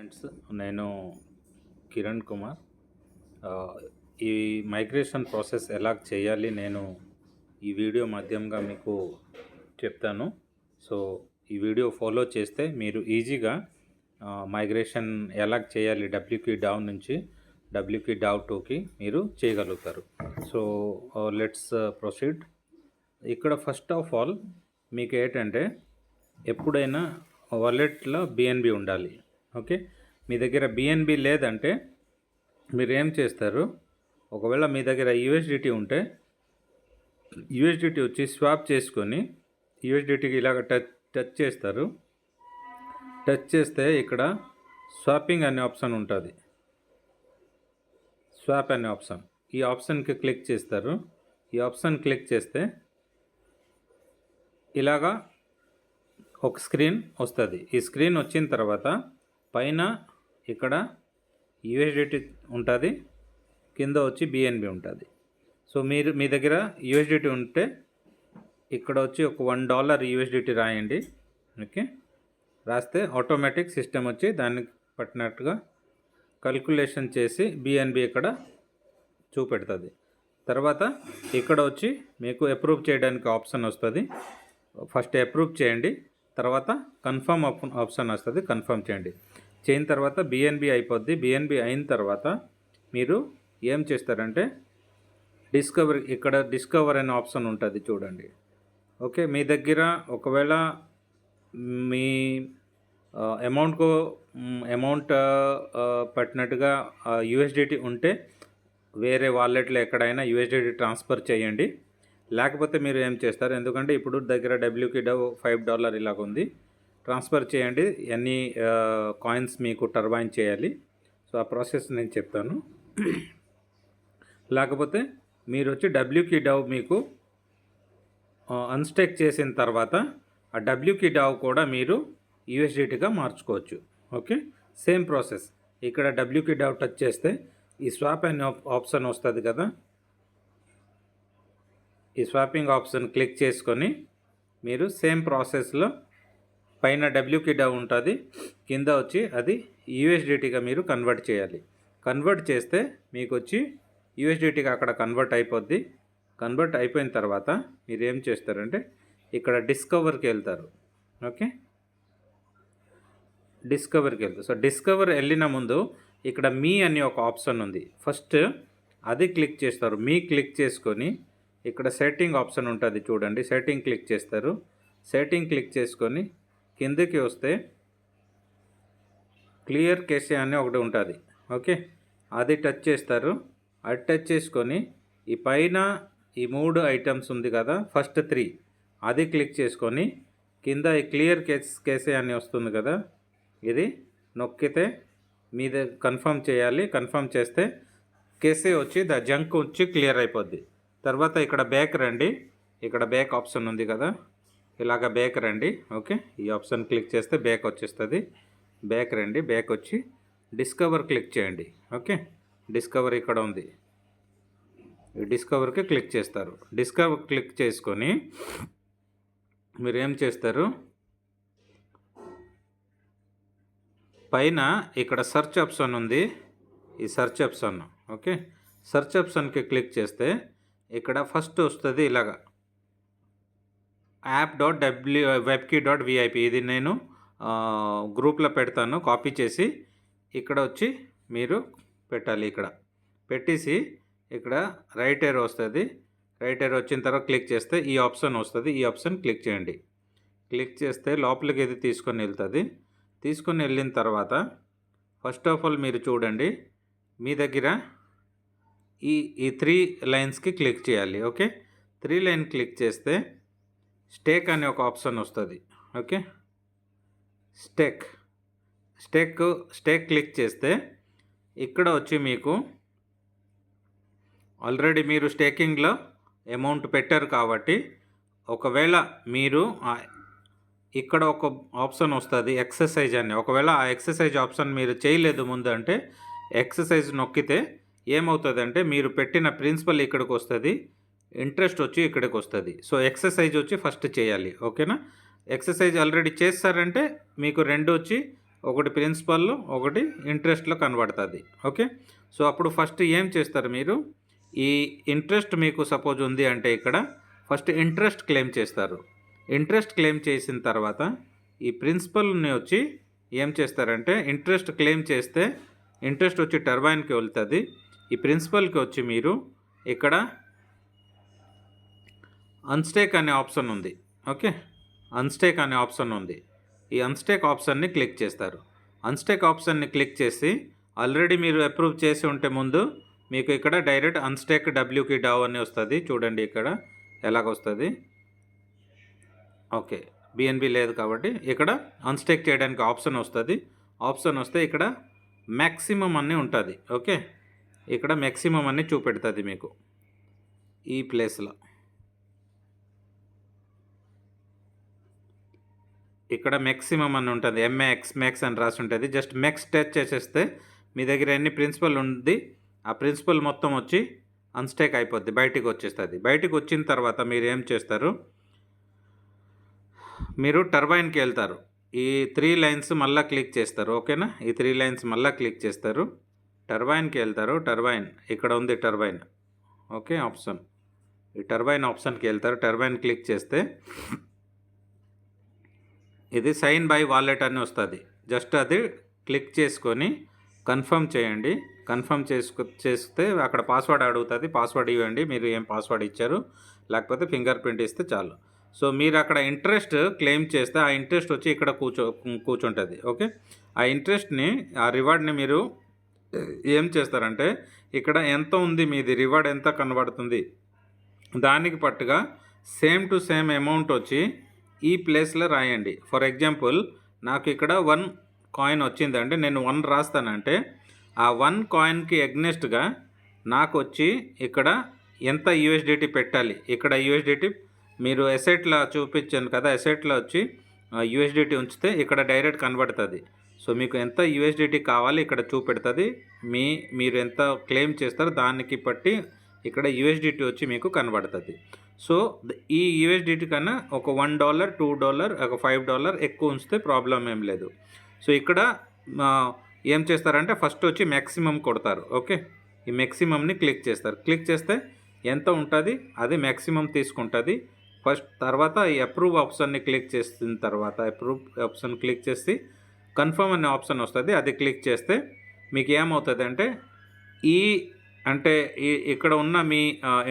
Friends, నేను కిరణ్ కుమార్. ఈ migration process ఎలా చేయాలి నేను ఈ వీడియో మాధ్యమంగా మీకు చెప్తాను. సో ఈ వీడియో ఫాలో చేస్తే మీరు ఈజీగా మైగ్రేషన్ ఎలా చేయాలి డబ్ల్యూకి డావ్ నుంచి డబ్ల్యూకి డావ్ 2కి మీరు చేయగలుగుతారు. So let's proceed. ఇక్కడ ఫస్ట్ ఆఫ్ ఆల్ మీకు ఏంటంటే ఎప్పుడైనా వాలెట్లో బిఎన్బి ఉండాలి. ఓకే, మీ దగ్గర బిఎన్బి లేదంటే మీరు ఏం చేస్తారు, ఒకవేళ మీ దగ్గర యూఎస్డిటీ ఉంటే యూఎస్డిటీ వచ్చి స్వాప్ చేసుకొని యూఎస్డిటీకి ఇలాగ టచ్ చేస్తారు. టచ్ చేస్తే ఇక్కడ స్వాపింగ్ అనే ఆప్షన్ ఉంటుంది. స్వాప్ అనే ఆప్షన్, ఈ ఆప్షన్కి క్లిక్ చేస్తారు. ఈ ఆప్షన్ క్లిక్ చేస్తే ఇలాగా ఒక స్క్రీన్ వస్తుంది. ఈ స్క్రీన్ వచ్చిన తర్వాత పైన ఇక్కడ యూఎస్డిటీ ఉంటుంది, కింద వచ్చి బిఎన్బి ఉంటుంది. సో మీ దగ్గర యూఎస్డిటీ ఉంటే ఇక్కడ వచ్చి ఒక $1 యూఎస్డిటీ రాయండి. ఓకే, రాస్తే ఆటోమేటిక్ సిస్టమ్ వచ్చి దానికి పట్టినట్టుగా కల్కులేషన్ చేసి బిఎన్బి ఇక్కడ చూపెడుతుంది. తర్వాత ఇక్కడ వచ్చి మీకు అప్రూవ్ చేయడానికి ఆప్షన్ వస్తుంది. ఫస్ట్ అప్రూవ్ చేయండి, తర్వాత కన్ఫర్మ్ ఆప్షన్ వస్తుంది, కన్ఫర్మ్ చేయండి. చేయిన తర్వాత బిఎన్బి అయిపోద్ది. బిఎన్బి అయిన తర్వాత మీరు ఏం చేస్తారంటే ఇక్కడ డిస్కవర్ అనే ఆప్షన్ ఉంటుంది చూడండి. ఓకే, మీ దగ్గర ఒకవేళ మీ అమౌంట్ పట్టినట్టుగా యూఎస్డిటీ ఉంటే వేరే వాలెట్లో ఎక్కడైనా యూఎస్డిటీ ట్రాన్స్ఫర్ చేయండి. లేకపోతే మీరు ఏం చేస్తారు, ఎందుకంటే ఇప్పుడు దగ్గర డబ్ల్యూకి డవ్ $5 ఇలాగ ఉంది, ట్రాన్స్ఫర్ చేయండి. ఎన్ని కాయిన్స్ మీకు టర్బైన్ చేయాలి, సో ఆ ప్రాసెస్ నేను చెప్తాను. లేకపోతే మీరు వచ్చి డబ్ల్యూకి డవ్ మీకు అన్స్టేక్ చేసిన తర్వాత ఆ డబ్ల్యూకి డవ్ కూడా మీరు యూఎస్డిటీగా మార్చుకోవచ్చు. Okay, same process. ఇక్కడ డబ్ల్యూకి డవ్ టచ్ చేస్తే ఈ స్వాప్ అనే ఆప్షన్ వస్తుంది కదా, ఈ స్వాపింగ్ ఆప్షన్ క్లిక్ చేసుకొని మీరు సేమ్ ప్రాసెస్లో పైన డబ్ల్యూకి డవ్ ఉంటుంది, కింద వచ్చి అది యూఎస్డిటీగా మీరు కన్వర్ట్ చేయాలి. కన్వర్ట్ చేస్తే మీకు వచ్చి యూఎస్డిటీగా అక్కడ కన్వర్ట్ అయిపోద్ది. కన్వర్ట్ అయిపోయిన తర్వాత మీరు ఏం చేస్తారంటే ఇక్కడ డిస్కవర్కి వెళ్తారు. ఓకే, డిస్కవర్కి వెళ్తారు. సో డిస్కవర్ వెళ్ళిన ముందు ఇక్కడ మీ అని ఒక ఆప్షన్ ఉంది, ఫస్ట్ అది క్లిక్ చేస్తారు. మీ క్లిక్ చేసుకొని ఇక్కడ సెట్టింగ్ ఆప్షన్ ఉంటుంది చూడండి, సెట్టింగ్ క్లిక్ చేస్తారు. సెట్టింగ్ క్లిక్ చేసుకొని కిందకి వస్తే క్లియర్ కేసే అని ఒకటి ఉంటుంది. ఓకే, అది టచ్ చేస్తారు. అది టచ్ చేసుకొని ఈ పైన ఈ 3 ఐటమ్స్ ఉంది కదా, ఫస్ట్ 3 అది క్లిక్ చేసుకొని కింద ఈ క్లియర్ కేసే అని వస్తుంది కదా, ఇది నొక్కితే మీద కన్ఫర్మ్ చేయాలి. కన్ఫర్మ్ చేస్తే కేసే వచ్చి జంక్ వచ్చి క్లియర్ అయిపోద్ది. తర్వాత ఇక్కడ బ్యాక్ రండి, ఇక్కడ బ్యాక్ ఆప్షన్ ఉంది కదా, ఇలాగ బ్యాక్ రండి. ఓకే, ఈ ఆప్షన్ క్లిక్ చేస్తే బ్యాక్ వచ్చేస్తుంది. బ్యాక్ రండి, బ్యాక్ వచ్చి డిస్కవర్ క్లిక్ చేయండి. ఓకే, డిస్కవర్ ఇక్కడ ఉంది, ఈ డిస్కవర్కి క్లిక్ చేస్తారు. డిస్కవర్ క్లిక్ చేసుకొని మీరు ఏం చేస్తారు, పైన ఇక్కడ సెర్చ్ ఆప్షన్ ఉంది, ఈ సెర్చ్ ఆప్షన్. ఓకే, సెర్చ్ ఆప్షన్కి క్లిక్ చేస్తే ఇక్కడ ఫస్ట్ వస్తుంది ఇలాగా app.webkey.vip. ఇది నేను గ్రూప్లో పెడతాను, కాపీ చేసి ఇక్కడ వచ్చి మీరు పెట్టాలి. ఇక్కడ పెట్టేసి ఇక్కడ రైట్ ఏరో వస్తుంది. రైట్ ఏరో వచ్చిన తర్వాత క్లిక్ చేస్తే ఈ ఆప్షన్ వస్తుంది, ఈ ఆప్షన్ క్లిక్ చేయండి. క్లిక్ చేస్తే లోపలికి ఇది తీసుకొని వెళ్తుంది. తీసుకొని వెళ్ళిన తర్వాత ఫస్ట్ ఆఫ్ ఆల్ మీరు చూడండి, మీ దగ్గర ఈ 3 లైన్స్కి క్లిక్ చేయాలి. ఓకే, 3 లైన్ క్లిక్ చేస్తే స్టేక్ అనే ఒక ఆప్షన్ వస్తుంది. ఓకే, స్టేక్ క్లిక్ చేస్తే ఇక్కడ వచ్చి మీకు ఆల్రెడీ మీరు స్టేకింగ్లో అమౌంట్ పెట్టారు కాబట్టి, ఒకవేళ మీరు ఇక్కడ ఒక ఆప్షన్ వస్తుంది ఎక్సర్సైజ్ అని, ఒకవేళ ఆ ఎక్సర్సైజ్ ఆప్షన్ మీరు చేయలేదు ముందు అంటే ఎక్సర్సైజ్ నొక్కితే ఏమవుతుందంటే మీరు పెట్టిన ప్రిన్సిపల్ ఇక్కడికి వస్తుంది, ఇంట్రెస్ట్ వచ్చి ఇక్కడికి వస్తుంది. సో ఎక్సర్సైజ్ వచ్చి ఫస్ట్ చేయాలి. ఓకేనా, ఎక్సర్సైజ్ ఆల్రెడీ చేస్తారంటే మీకు 2 వచ్చి ఒకటి ప్రిన్సిపల్, ఒకటి ఇంట్రెస్ట్లో కనబడుతుంది. ఓకే. సో అప్పుడు ఫస్ట్ ఏం చేస్తారు మీరు, ఈ ఇంట్రెస్ట్ మీకు సపోజ్ ఉంది అంటే ఇక్కడ ఫస్ట్ ఇంట్రెస్ట్ క్లెయిమ్ చేస్తారు. ఇంట్రెస్ట్ క్లెయిమ్ చేసిన తర్వాత ఈ ప్రిన్సిపల్ని వచ్చి ఏం చేస్తారంటే, ఇంట్రెస్ట్ క్లెయిమ్ చేస్తే ఇంట్రెస్ట్ వచ్చి టర్బైన్కి వెళ్తుంది. ఈ ప్రిన్సిపల్కి వచ్చి మీరు ఇక్కడ అన్స్టేక్ అనే ఆప్షన్ ఉంది. ఓకే, అన్స్టేక్ అనే ఆప్షన్ ఉంది. ఈ అన్స్టేక్ ఆప్షన్ని క్లిక్ చేస్తారు. అన్స్టేక్ ఆప్షన్ని క్లిక్ చేసి ఆల్రెడీ మీరు అప్రూవ్ చేసి ఉంటే ముందు మీకు ఇక్కడ డైరెక్ట్ అన్స్టేక్ డబ్ల్యూకి డావ్ అని వస్తుంది. చూడండి ఇక్కడ ఎలాగొస్తుంది. ఓకే, బిఎన్బి లేదు కాబట్టి ఇక్కడ అన్స్టేక్ చేయడానికి ఆప్షన్ వస్తుంది. ఆప్షన్ వస్తే ఇక్కడ మ్యాక్సిమం అని ఉంటుంది. ఓకే, ఇక్కడ మ్యాక్సిమం అని చూపెడుతుంది మీకు ఈ ప్లేస్లో. ఇక్కడ మ్యాక్సిమం అని ఉంటుంది, ఎంఏఎక్స్ మ్యాక్స్ అని రాసి ఉంటుంది. జస్ట్ మ్యాక్స్ టచ్ చేసేస్తే మీ దగ్గర ఎన్ని ప్రిన్సిపల్ ఉంది ఆ ప్రిన్సిపల్ మొత్తం వచ్చి అన్స్టేక్ అయిపోద్ది, బయటికి వచ్చేస్తుంది. బయటికి వచ్చిన తర్వాత మీరు ఏం చేస్తారు, మీరు టర్బైన్కి వెళ్తారు. ఈ 3 లైన్స్ మళ్ళీ క్లిక్ చేస్తారు. ఓకేనా, ఈ 3 లైన్స్ మళ్ళీ క్లిక్ చేస్తారు. టర్బైన్కి వెళ్తారు. టర్బైన్ ఇక్కడ ఉంది, టర్బైన్. ఓకే, ఆప్షన్, ఈ టర్బైన్ ఆప్షన్కి వెళ్తారు. టర్బైన్ క్లిక్ చేస్తే ఇది సైన్ బై వాలెట్ అని వస్తుంది. జస్ట్ అది క్లిక్ చేసుకొని కన్ఫర్మ్ చేయండి. కన్ఫర్మ్ చేస్తే అక్కడ పాస్వర్డ్ అడుగుతుంది. పాస్వర్డ్ ఇవ్వండి, మీరు ఏం పాస్వర్డ్ ఇచ్చారు, లేకపోతే ఫింగర్ ప్రింట్ ఇస్తే చాలు. సో మీరు అక్కడ ఇంట్రెస్ట్ క్లెయిమ్ చేస్తే ఆ ఇంట్రెస్ట్ వచ్చి ఇక్కడ కూర్చుంటుంది. ఓకే, ఆ ఇంట్రెస్ట్ని, ఆ రివార్డ్ని మీరు ఏం చేస్తారంటే, ఇక్కడ ఎంత ఉంది మీది రివార్డ్ ఎంత కనబడుతుంది దానికి పట్టుగా సేమ్ టు సేమ్ అమౌంట్ వచ్చి ఈ ప్లేస్లో రాయండి. ఫర్ ఎగ్జాంపుల్ నాకు ఇక్కడ 1 కాయిన్ వచ్చిందంటే నేను 1 రాస్తానంటే ఆ 1 కాయిన్కి ఎగ్నెస్ట్గా నాకు వచ్చి ఇక్కడ ఎంత యూఎస్డిటీ పెట్టాలి. ఇక్కడ యూఎస్డిటీ మీరు ఎసెట్లో చూపించాను కదా, ఎసెట్లో వచ్చి యూఎస్డిటీ ఉంచితే ఇక్కడ డైరెక్ట్ కనబడుతుంది. సో మీకు ఎంత యూఎస్డిటీ కావాలి ఇక్కడ చూపెడుతుంది. మీరు ఎంత క్లెయిమ్ చేస్తారో దానికి బట్టి ఇక్కడ యూఎస్డిటీ వచ్చి మీకు కనబడుతుంది. సో ఈ యూఎస్డిటీ కన్నా ఒక $1, $2, ఒక $5 ఎక్కువ ఉంచితే ప్రాబ్లం ఏం లేదు. సో ఇక్కడ ఏం చేస్తారంటే ఫస్ట్ వచ్చి మ్యాక్సిమం కొడతారు. ఓకే, ఈ మ్యాక్సిమంని క్లిక్ చేస్తారు. క్లిక్ చేస్తే ఎంత ఉంటుంది అది మ్యాక్సిమం తీసుకుంటుంది ఫస్ట్. తర్వాత ఈ అప్రూవ్ ఆప్షన్ని క్లిక్ చేసిన తర్వాత అప్రూవ్ ఆప్షన్ క్లిక్ చేసి కన్ఫర్మ్ అనే ఆప్షన్ వస్తుంది. అది క్లిక్ చేస్తే మీకు ఏమవుతుంది అంటే ఇక్కడ ఉన్న మీ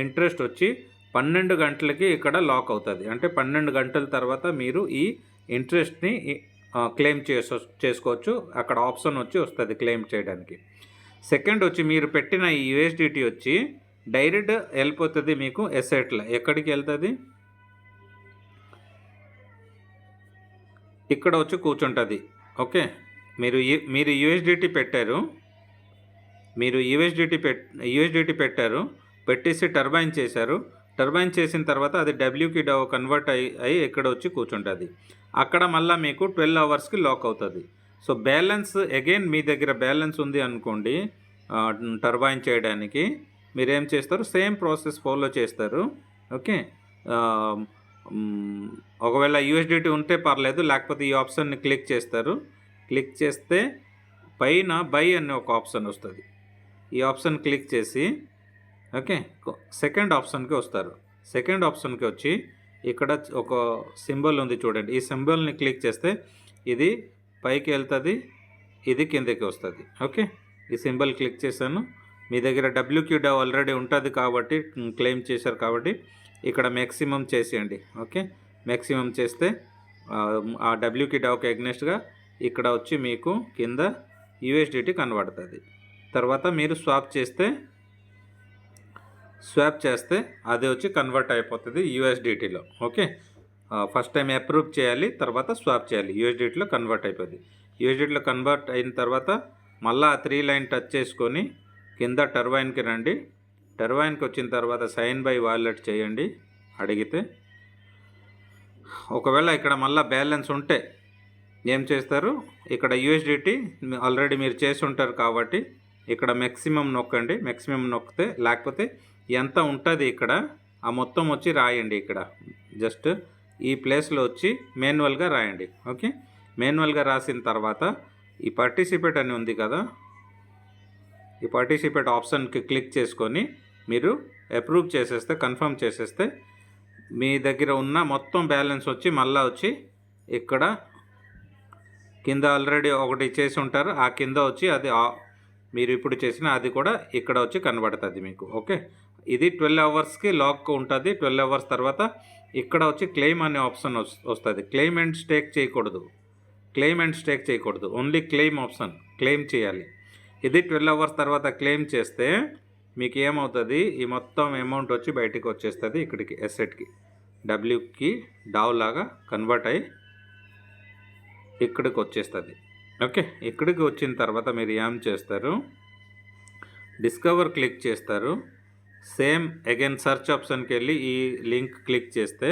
ఇంట్రెస్ట్ వచ్చి 12 గంటలకి ఇక్కడ లాక్ అవుతుంది. అంటే 12 గంటల తర్వాత మీరు ఈ ఇంట్రెస్ట్ని క్లెయిమ్ చేసుకోవచ్చు. అక్కడ ఆప్షన్ వచ్చి వస్తుంది క్లెయిమ్ చేయడానికి. సెకండ్ వచ్చి మీరు పెట్టిన ఈ యూఎస్డిటీ వచ్చి డైరెక్ట్ వెళ్ళిపోతుంది మీకు ఎసెట్లో. ఎక్కడికి వెళ్తుంది, ఇక్కడ వచ్చి కూర్చుంటుంది. ఓకే, మీరు యూఎస్డిటీ పెట్టారు, పెట్టేసి టర్బైన్ చేశారు. టర్బైన్ చేసిన తర్వాత అది డబ్ల్యూకి కన్వర్ట్ అయ్యి ఇక్కడ వచ్చి కూర్చుంటుంది. అక్కడ మళ్ళీ మీకు 12 అవర్స్కి లాక్ అవుతుంది. సో బ్యాలెన్స్ అగైన్ మీ దగ్గర బ్యాలెన్స్ ఉంది అనుకోండి టర్బైన్ చేయడానికి, మీరేం చేస్తారు, సేమ్ ప్రాసెస్ ఫాలో చేస్తారు. ఓకే, ఒకవేళ యూఎస్డిటీ ఉంటే పర్లేదు, లేకపోతే ఈ ఆప్షన్ని క్లిక్ చేస్తారు. క్లిక్ చేస్తే పైన బై అనే ఒక ఆప్షన్ వస్తుంది. ఈ ఆప్షన్ క్లిక్ చేసి ఓకే సెకండ్ ఆప్షన్కి వస్తారు. సెకండ్ ఆప్షన్కి వచ్చి ఇక్కడ ఒక సింబల్ ఉంది చూడండి, ఈ సింబల్ని క్లిక్ చేస్తే ఇది పైకి వెళ్తుంది, ఇది కిందకి వస్తుంది. ఓకే, ఈ సింబల్ క్లిక్ చేశాను. మీ దగ్గర డబ్ల్యూక్యూ డావ్ ఆల్రెడీ ఉంటుంది కాబట్టి క్లెయిమ్ చేశారు కాబట్టి ఇక్కడ మ్యాక్సిమం చేసేయండి. ఓకే, మ్యాక్సిమం చేస్తే ఆ డబ్ల్యూక్యూ డావ్కి అగ్నెస్ట్గా ఇక్కడ వచ్చి మీకు కింద యూఎస్డిటీ కనబడుతుంది. తర్వాత మీరు స్వాప్ చేస్తే అది వచ్చి కన్వర్ట్ అయిపోతుంది యూఎస్డిటీలో. ఓకే, ఫస్ట్ టైం అప్రూవ్ చేయాలి, తర్వాత స్వాప్ చేయాలి, యూఎస్డిటీలో కన్వర్ట్ అయిపోతుంది. యూఎస్డిటీలో కన్వర్ట్ అయిన తర్వాత మళ్ళీ ఆ 3 లైన్ టచ్ చేసుకొని కింద టర్బైన్కి రండి. టర్బైన్కి వచ్చిన తర్వాత సైన్ బై వాలెట్ చేయండి అడిగితే. ఒకవేళ ఇక్కడ మళ్ళీ బ్యాలెన్స్ ఉంటే ఏం చేస్తారు, ఇక్కడ యూఎస్డిటీ ఆల్రెడీ మీరు చేసి ఉంటారు కాబట్టి ఇక్కడ మ్యాక్సిమం నొక్కండి. మ్యాక్సిమం నొక్కితే లేకపోతే ఎంత ఉంటుంది ఇక్కడ ఆ మొత్తం వచ్చి రాయండి. ఇక్కడ జస్ట్ ఈ ప్లేస్లో వచ్చి మాన్యువల్గా రాయండి. ఓకే, మాన్యువల్గా రాసిన తర్వాత ఈ పార్టిసిపేట్ అని ఉంది కదా, ఈ పార్టిసిపేట్ ఆప్షన్కి క్లిక్ చేసుకొని మీరు అప్రూవ్ చేసేస్తే, కన్ఫర్మ్ చేసేస్తే మీ దగ్గర ఉన్న మొత్తం బ్యాలెన్స్ వచ్చి మళ్ళీ వచ్చి ఇక్కడ కింద ఆల్రెడీ ఒకటి చేసి ఉంటారు, ఆ కింద వచ్చి అది మీరు ఇప్పుడు చేసిన అది కూడా ఇక్కడ వచ్చి కనబడుతుంది మీకు. ఓకే, ఇది 12 అవర్స్కి లాక్ ఉంటుంది. 12 అవర్స్ తర్వాత ఇక్కడ వచ్చి క్లెయిమ్ అనే ఆప్షన్ వస్తుంది. క్లెయిమ్ అండ్ స్టేక్ చేయకూడదు, ఓన్లీ క్లెయిమ్ ఆప్షన్, క్లెయిమ్ చేయాలి. ఇది 12 అవర్స్ తర్వాత క్లెయిమ్ చేస్తే మీకు ఏమవుతుంది, ఈ మొత్తం అమౌంట్ వచ్చి బయటికి వచ్చేస్తుంది. ఇక్కడికి ఎసెట్కి డబ్ల్యూకి డావ్ లాగా కన్వర్ట్ అయ్యి ఇక్కడికి వచ్చేస్తుంది. ఓకే, ఇక్కడికి వచ్చిన తర్వాత మీరు ఏం చేస్తారు, డిస్కవర్ క్లిక్ చేస్తారు. సేమ్ అగైన్ సర్చ్ ఆప్షన్కి వెళ్ళి ఈ లింక్ క్లిక్ చేస్తే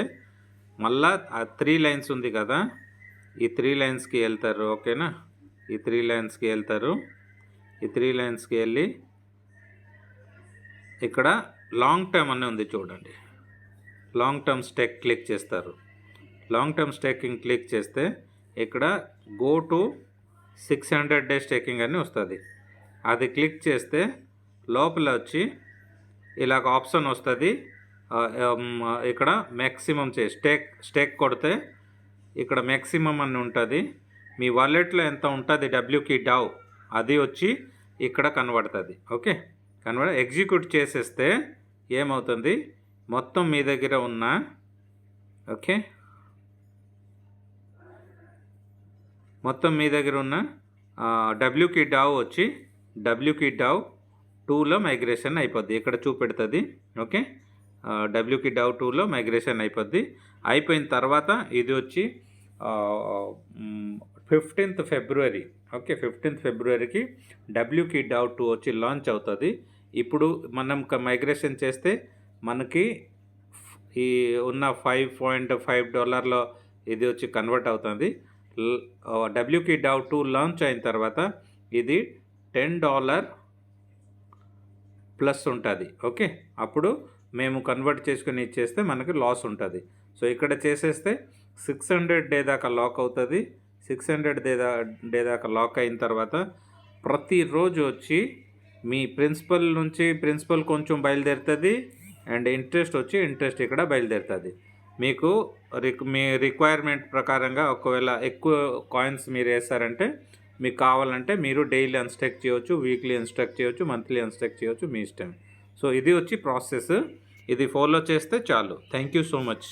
మళ్ళా ఆ 3 లైన్స్ ఉంది కదా, ఈ 3 లైన్స్కి వెళ్తారు. ఓకేనా, ఈ 3 లైన్స్కి వెళ్తారు. ఈ 3 లైన్స్కి వెళ్ళి ఇక్కడ లాంగ్ టర్మ్ అని ఉంది చూడండి, లాంగ్ టర్మ్ స్టేక్ క్లిక్ చేస్తారు. లాంగ్ టర్మ్ స్టేకింగ్ క్లిక్ చేస్తే ఇక్కడ గో టు 600 డేస్ స్టేకింగ్ అని వస్తుంది. అది క్లిక్ చేస్తే లోపల వచ్చి ఇలాగ ఆప్షన్ వస్తుంది. ఇక్కడ మ్యాక్సిమం స్టేక్ కొడితే ఇక్కడ మ్యాక్సిమం అని ఉంటుంది. మీ వాలెట్లో ఎంత ఉంటుంది డబ్ల్యూకి డావ్ అది వచ్చి ఇక్కడ కనబడుతుంది. ఓకే, ఎగ్జిక్యూట్ చేసేస్తే ఏమవుతుంది, మొత్తం మీ దగ్గర ఉన్న డబ్ల్యూకి డావ్ వచ్చి డబ్ల్యూకి డావ్ 2లో మైగ్రేషన్ అయిపోద్ది. ఇక్కడ చూపెడుతుంది. ఓకే, డబ్ల్యూకి డావ్ 2లో మైగ్రేషన్ అయిపోద్ది. అయిపోయిన తర్వాత ఇది వచ్చి 15th ఫిబ్రవరి. ఓకే, 15th ఫిబ్రవరికి డబ్ల్యూకి డావ్ 2 వచ్చి లాంచ్ అవుతుంది. ఇప్పుడు మనం మైగ్రేషన్ చేస్తే మనకి ఈ ఉన్న $5.5 ఇది వచ్చి కన్వర్ట్ అవుతుంది. డబ్ల్యూకి డావ్ 2 లాంచ్ అయిన తర్వాత ఇది $10 ప్లస్ ఉంటుంది. ఓకే, అప్పుడు మేము కన్వర్ట్ చేసుకుని ఇచ్చేస్తే మనకి లాస్ ఉంటుంది. సో ఇక్కడ చేసేస్తే 600 డే దాకా లాక్ అవుతుంది. 600 డే దాకా లాక్ అయిన తర్వాత ప్రతిరోజు వచ్చి మీ ప్రిన్సిపల్ కొంచెం బయలుదేరుతుంది అండ్ ఇంట్రెస్ట్ ఇక్కడ బయలుదేరుతుంది. మీకు మీ రిక్వైర్మెంట్ ప్రకారంగా ఒకవేళ ఎక్కువ కాయిన్స్ మీరు వేస్తారంటే మీకు కావాలంటే మీరు డైలీ అన్స్టాక్ చేయవచ్చు, వీక్లీ అన్స్టాక్ చేయవచ్చు, మంత్లీ అన్స్టాక్ చేయవచ్చు, మీ ఇష్టం. సో ఇది వచ్చి ప్రాసెస్, ఇది ఫాలో చేస్తే చాలు. Thank you so much.